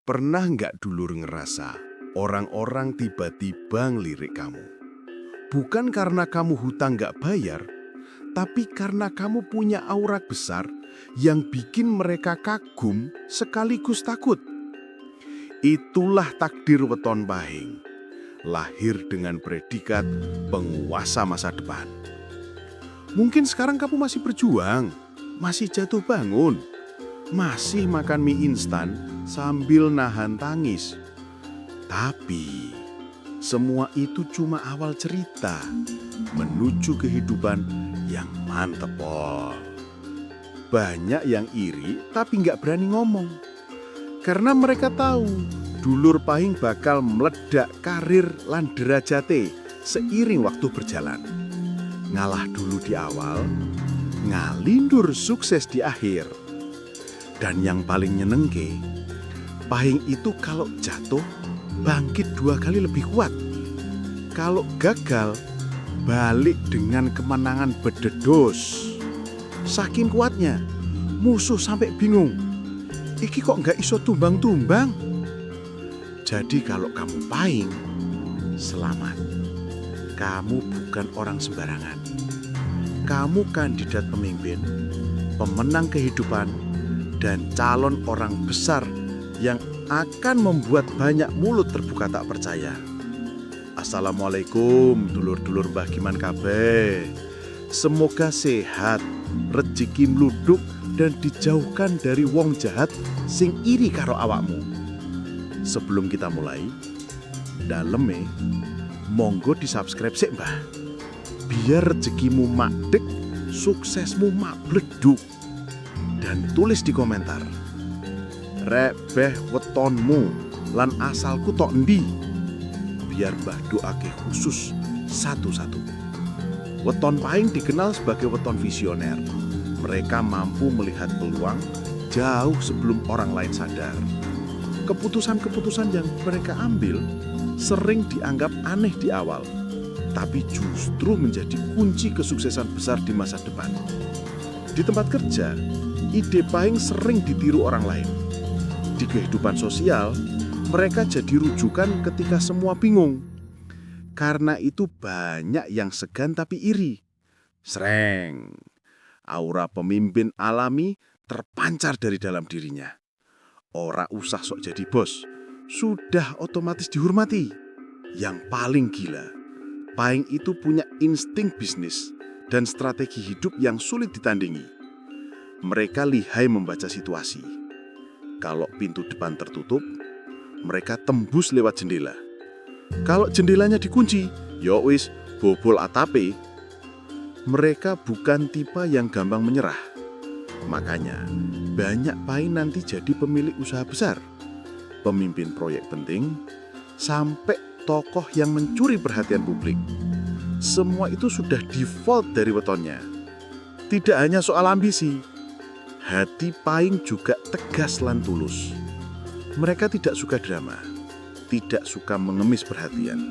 Pernah nggak dulur ngerasa orang-orang tiba-tiba ngelirik kamu? Bukan karena kamu hutang nggak bayar, tapi karena kamu punya aura besar yang bikin mereka kagum sekaligus takut. Itulah takdir Weton Pahing, lahir dengan predikat penguasa masa depan. Mungkin sekarang kamu masih berjuang, masih jatuh bangun, masih makan mie instan sambil nahan tangis. Tapi semua itu cuma awal cerita menuju kehidupan yang mantep, Pol. Banyak yang iri tapi nggak berani ngomong. Karena mereka tahu dulur Pahing bakal meledak karir lan derajate seiring waktu berjalan. Ngalah dulu di awal, ngalindur sukses di akhir. Dan yang paling nyenengke, Pahing itu kalau jatuh, bangkit 2 kali lebih kuat. Kalau gagal, balik dengan kemenangan bededos. Saking kuatnya, musuh sampai bingung. Iki kok nggak iso tumbang-tumbang? Jadi kalau kamu Pahing, selamat. Kamu bukan orang sembarangan. Kamu kandidat pemimpin, pemenang kehidupan, dan calon orang besar yang akan membuat banyak mulut terbuka tak percaya. Assalamualaikum dulur-dulur Mbah Giman kabeh. Semoga sehat, rezeki mluduk dan dijauhkan dari wong jahat sing iri karo awakmu. Sebelum kita mulai, daleme monggo di-subscribe sik, Mbah. Biar rezekimu makdek, suksesmu mak bleduk. Dan tulis di komentar, "Rek beh wetonmu lan asalku tok endi?" Biar Mbah doake khusus satu-satu. Weton Pahing dikenal sebagai weton visioner. Mereka mampu melihat peluang jauh sebelum orang lain sadar. Keputusan-keputusan yang mereka ambil sering dianggap aneh di awal, tapi justru menjadi kunci kesuksesan besar di masa depan. Di tempat kerja, ide Pahing sering ditiru orang lain. Di kehidupan sosial, mereka jadi rujukan ketika semua bingung. Karena itu banyak yang segan tapi iri. Sreng, aura pemimpin alami terpancar dari dalam dirinya. Ora usah sok jadi bos, sudah otomatis dihormati. Yang paling gila, Pahing itu punya insting bisnis dan strategi hidup yang sulit ditandingi. Mereka lihai membaca situasi. Kalau pintu depan tertutup, mereka tembus lewat jendela. Kalau jendelanya dikunci, ya wis bobol atape. Mereka bukan tipe yang gampang menyerah. Makanya banyak Pahing nanti jadi pemilik usaha besar, pemimpin proyek penting, sampai tokoh yang mencuri perhatian publik. Semua itu sudah default dari wetonnya. Tidak hanya soal ambisi, hati Pahing juga tegas lan tulus. Mereka tidak suka drama, tidak suka mengemis perhatian.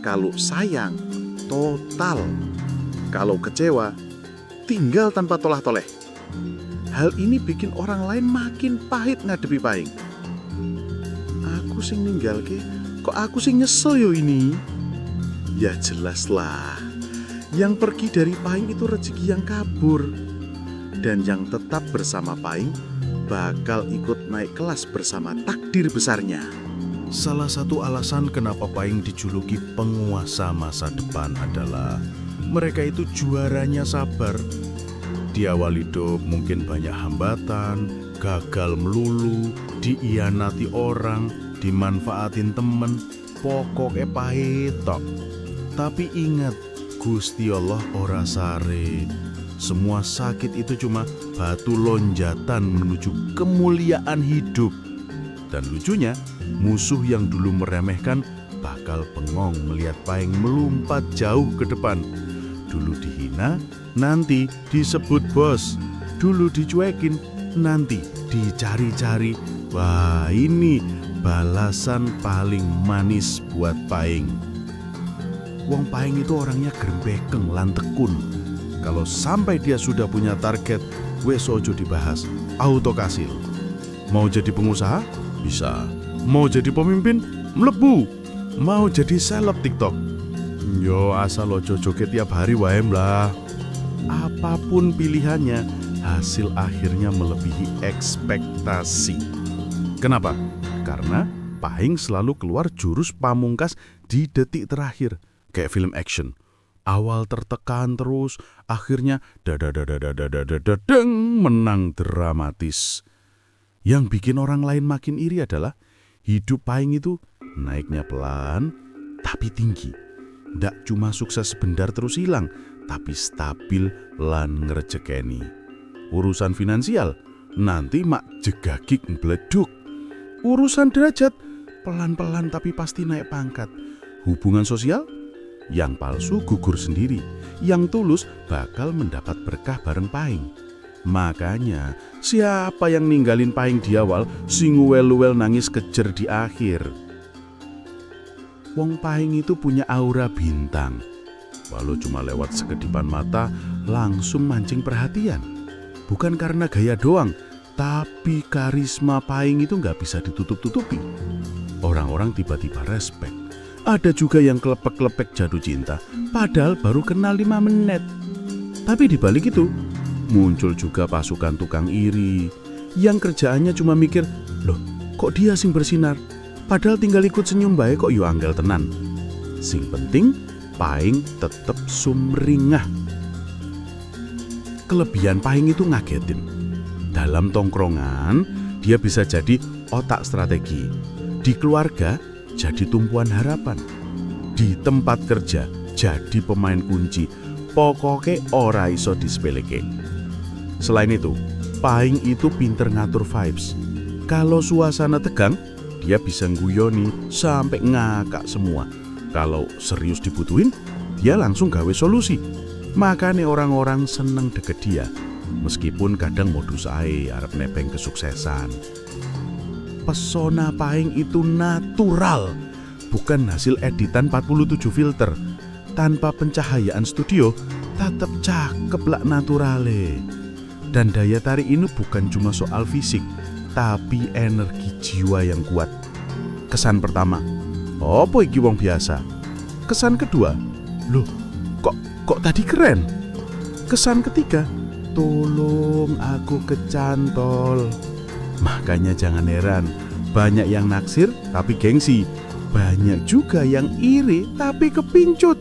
Kalau sayang, total. Kalau kecewa, tinggal tanpa tolah-toleh. Hal ini bikin orang lain makin pahit ngadepi Pahing. Aku sing ninggalke, kok aku sing nyesel yo ini? Ya jelas lah, yang pergi dari Pahing itu rezeki yang kabur. Dan yang tetap bersama Pahing bakal ikut naik kelas bersama takdir besarnya. Salah satu alasan kenapa Pahing dijuluki penguasa masa depan adalah mereka itu juaranya sabar. Di awal hidup mungkin banyak hambatan, gagal melulu, diianati orang, dimanfaatin temen, pokoknya pahit tok. Tapi ingat, Gusti Allah ora sare. Semua sakit itu cuma batu lonjatan menuju kemuliaan hidup. Dan lucunya, musuh yang dulu meremehkan bakal bengong melihat Pahing melompat jauh ke depan. Dulu dihina, nanti disebut bos. Dulu dicuekin, nanti dicari-cari. Wah, ini balasan paling manis buat Pahing. Wong Pahing itu orangnya grembekeng lan tekun. Kalau sampai dia sudah punya target, wes ojo dibahas, auto kasil. Mau jadi pengusaha? Bisa. Mau jadi pemimpin? Mlebu. Mau jadi seleb TikTok? Yo asal ojo joget tiap hari wae lah. Apapun pilihannya, hasil akhirnya melebihi ekspektasi. Kenapa? Karena Pahing selalu keluar jurus pamungkas di detik terakhir. Kayak film action. Awal tertekan terus, akhirnya dadadadadadadadadeng menang dramatis. Yang bikin orang lain makin iri adalah hidup Pahing itu naiknya pelan tapi tinggi. Ndak cuma sukses sebentar terus hilang, tapi stabil lan ngerejekeni. Urusan finansial nanti mak jegagik mbleduk. Urusan derajat pelan-pelan tapi pasti naik pangkat. Hubungan sosial yang palsu gugur sendiri, yang tulus bakal mendapat berkah bareng Pahing. Makanya siapa yang ninggalin Pahing di awal, sing uwel-uwel nangis kejer di akhir. Wong Pahing itu punya aura bintang. Walau cuma lewat sekedipan mata, langsung mancing perhatian. Bukan karena gaya doang, tapi karisma Pahing itu nggak bisa ditutup-tutupi. Orang-orang tiba-tiba respect. Ada juga yang kelepek-kelepek jatuh cinta, padahal baru kenal 5 menit. Tapi di balik itu, muncul juga pasukan tukang iri, yang kerjaannya cuma mikir, loh kok dia sing bersinar? Padahal tinggal ikut senyum bae kok yo angel tenan. Sing penting, Pahing tetep sumringah. Kelebihan Pahing itu ngagetin. Dalam tongkrongan, dia bisa jadi otak strategi. Di keluarga, jadi tumpuan harapan. Di tempat kerja, jadi pemain kunci. Pokoknya ora iso disepeleke. Selain itu, Pahing itu pinter ngatur vibes. Kalau suasana tegang, dia bisa guyoni sampai ngakak semua. Kalau serius dibutuhin, dia langsung gawe solusi. Makanya orang-orang seneng deket dia. Meskipun kadang modus ae arep nebeng kesuksesan. Pesona Pahing itu natural, bukan hasil editan 47 filter. Tanpa pencahayaan studio, tetap cakep lah naturale. Dan daya tarik ini bukan cuma soal fisik, tapi energi jiwa yang kuat. Kesan pertama, opo iki wong biasa. Kesan kedua, loh kok tadi keren. Kesan ketiga, tolong aku kecantol. Makanya jangan heran, banyak yang naksir tapi gengsi. Banyak juga yang iri tapi kepincut.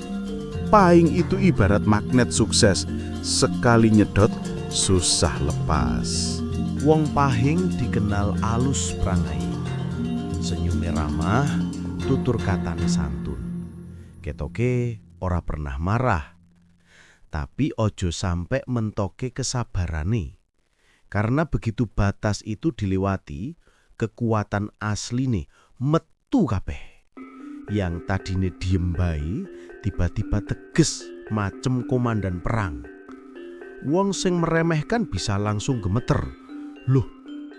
Pahing itu ibarat magnet sukses. Sekali nyedot, susah lepas. Wong Pahing dikenal alus prangai. Senyume ramah, tutur katane santun. Ketoke ora pernah marah. Tapi ojo sampai mentoke kesabarane. Karena begitu batas itu dilewati, kekuatan asline metu kabeh. Yang tadine diem bae, tiba-tiba teges macem komandan perang. Wong sing meremehkan bisa langsung gemeter. Loh,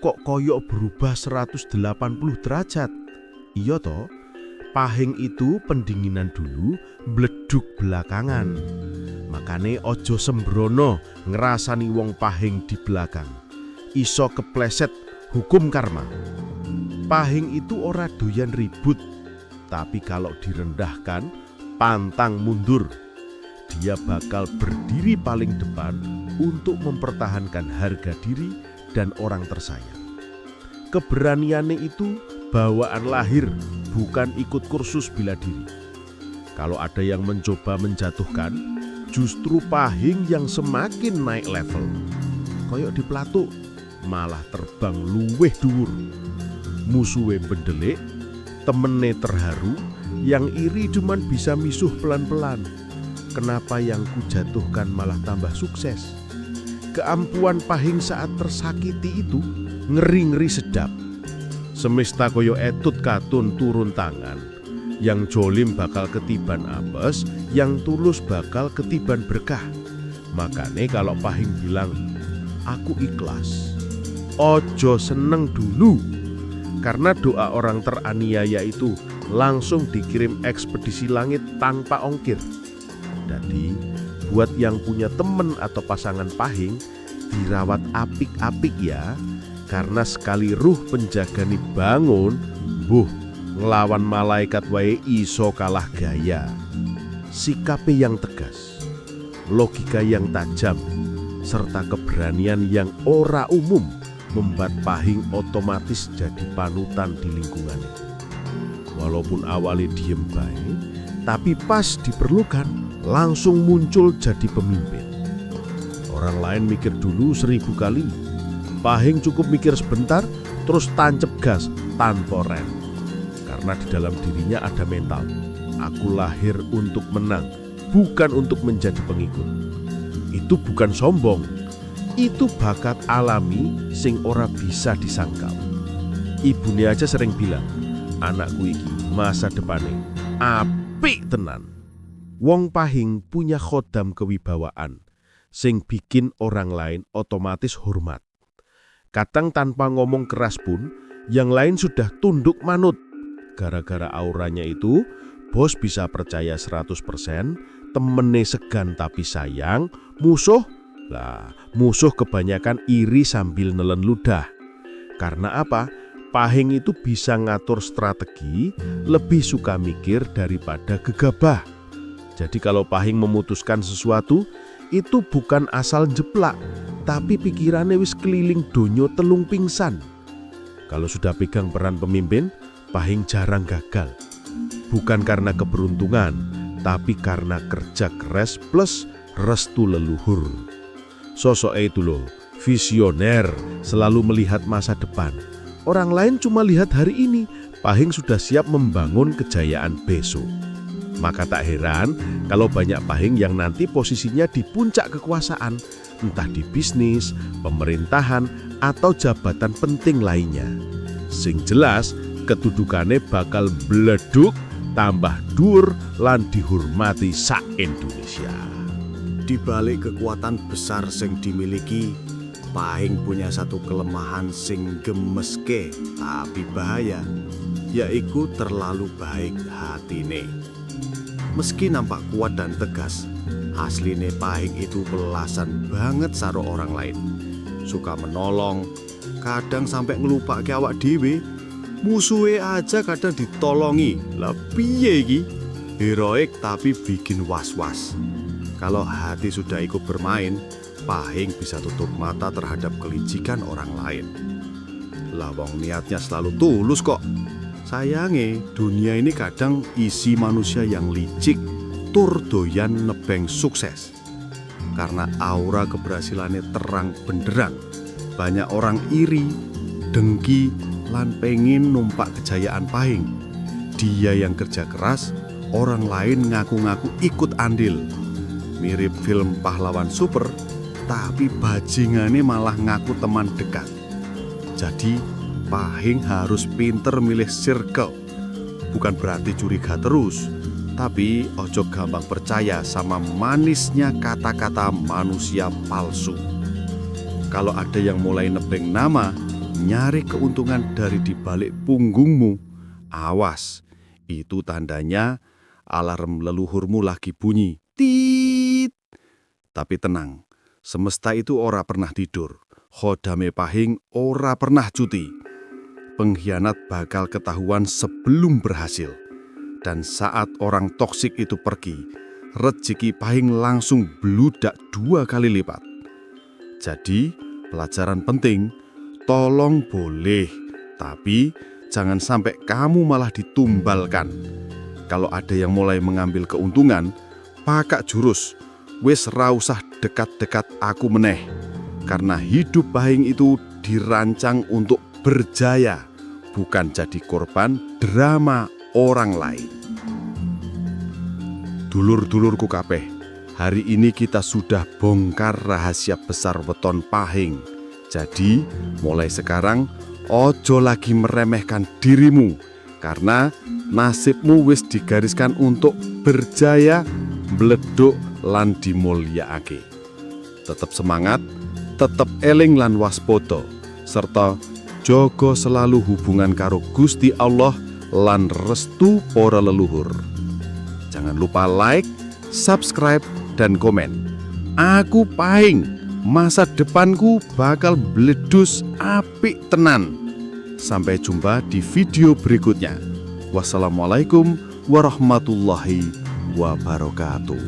kok koyok berubah 180 derajat? Iya toh, Pahing itu pendinginan dulu, bleduk belakangan. Makane ojo sembrono ngerasani wong Pahing di belakang. Iso kepleset hukum karma. Pahing itu ora doyan ribut, tapi kalau direndahkan, pantang mundur. Dia bakal berdiri paling depan untuk mempertahankan harga diri dan orang tersayang. Keberaniannya itu bawaan lahir, bukan ikut kursus bela diri. Kalau ada yang mencoba menjatuhkan, justru Pahing yang semakin naik level. Koyok di Plato, malah terbang luweh dhuwur. Musuhe bendelik, temene terharu, yang iri cuman bisa misuh pelan-pelan. Kenapa yang kujatuhkan malah tambah sukses? Keampuan Pahing saat tersakiti itu ngeri-ngeri sedap. Semesta koyo etut katun turun tangan. Yang jolim bakal ketiban apes, yang tulus bakal ketiban berkah. Makanya kalau Pahing bilang, aku ikhlas, ojo seneng dulu. Karena doa orang teraniaya itu langsung dikirim ekspedisi langit tanpa ongkir. Jadi, buat yang punya temen atau pasangan Pahing, dirawat apik-apik ya. Karena sekali ruh penjagani bangun, nglawan malaikat wae iso kalah gaya. Sikape yang tegas, logika yang tajam, serta keberanian yang ora umum membuat Pahing otomatis jadi panutan di lingkungannya. Walaupun awalnya diem bae, tapi pas diperlukan langsung muncul jadi pemimpin. Orang lain mikir dulu 1000 kali, Pahing cukup mikir sebentar terus tancep gas tanpa rem. Karena di dalam dirinya ada mental, aku lahir untuk menang, bukan untuk menjadi pengikut. Itu bukan sombong, itu bakat alami sing ora bisa disangkal. Ibune aja sering bilang, anakku iki masa depane apik tenan. Wong Pahing punya khodam kewibawaan sing bikin orang lain otomatis hormat. Kadang tanpa ngomong keras pun, yang lain sudah tunduk manut. Gara-gara auranya itu, bos bisa percaya 100%, temene segan tapi sayang, musuh kebanyakan iri sambil nelen ludah. Karena apa? Pahing itu bisa ngatur strategi, lebih suka mikir daripada gegabah. Jadi kalau Pahing memutuskan sesuatu, itu bukan asal jeplak, tapi pikirannya wis keliling donyo telung pingsan. Kalau sudah pegang peran pemimpin, Pahing jarang gagal. Bukan karena keberuntungan, tapi karena kerja keras plus restu leluhur. Sosoknya itu loh, visioner, selalu melihat masa depan. Orang lain cuma lihat hari ini, Pahing sudah siap membangun kejayaan besok. Maka tak heran kalau banyak Pahing yang nanti posisinya di puncak kekuasaan, entah di bisnis, pemerintahan, atau jabatan penting lainnya. Sing jelas, kedudukannya bakal bleduk, tambah dur, lan dihormati sa-Indonesia. Di balik kekuatan besar sing dimiliki, Pahing punya satu kelemahan sing gemeske tapi bahaya, yaitu terlalu baik hatine. Meski nampak kuat dan tegas, asline Pahing itu belasan banget karo orang lain. Suka menolong, kadang sampai ngelupake awak dhewe. Musuhe aja kadang ditolongi. Lah piye iki? Heroik tapi bikin was-was. Kalau hati sudah ikut bermain, Pahing bisa tutup mata terhadap kelicikan orang lain. Lah wong niatnya selalu tulus kok. Sayange, dunia ini kadang isi manusia yang licik, tur doyan nebeng sukses. Karena aura keberhasilannya terang benderang, banyak orang iri, dengki, lan pengen numpak kejayaan Pahing. Dia yang kerja keras, orang lain ngaku-ngaku ikut andil. Mirip film pahlawan super, tapi bajingannya malah ngaku teman dekat. Jadi Pahing harus pinter milih circle. Bukan berarti curiga terus, tapi ojo gampang percaya sama manisnya kata-kata manusia palsu. Kalau ada yang mulai nebeng nama, nyari keuntungan dari di balik punggungmu, awas, itu tandanya alarm leluhurmu lagi bunyi. Tit. Tapi tenang, semesta itu ora pernah tidur. Khodame Pahing ora pernah cuti. Pengkhianat bakal ketahuan sebelum berhasil. Dan saat orang toksik itu pergi, rezeki Pahing langsung bludak 2 kali lipat. Jadi, pelajaran penting, tolong boleh, tapi jangan sampai kamu malah ditumbalkan. Kalau ada yang mulai mengambil keuntungan, pakak jurus, wis ra usah dekat-dekat aku meneh. Karena hidup Pahing itu dirancang untuk berjaya, bukan jadi korban drama orang lain. Dulur-dulurku kabeh, hari ini kita sudah bongkar rahasia besar weton Pahing. Jadi, mulai sekarang ojo lagi meremehkan dirimu, karena nasibmu wis digariskan untuk berjaya, mleduk lan dimulyaake. Tetap semangat, tetap eling lan waspada, serta jogo selalu hubungan karo Gusti Allah lan restu para leluhur. Jangan lupa like, subscribe, dan komen. Aku Pahing, Masa depanku bakal bledus apik tenan. Sampai jumpa di video berikutnya. Wassalamualaikum warahmatullahi wabarakatuh.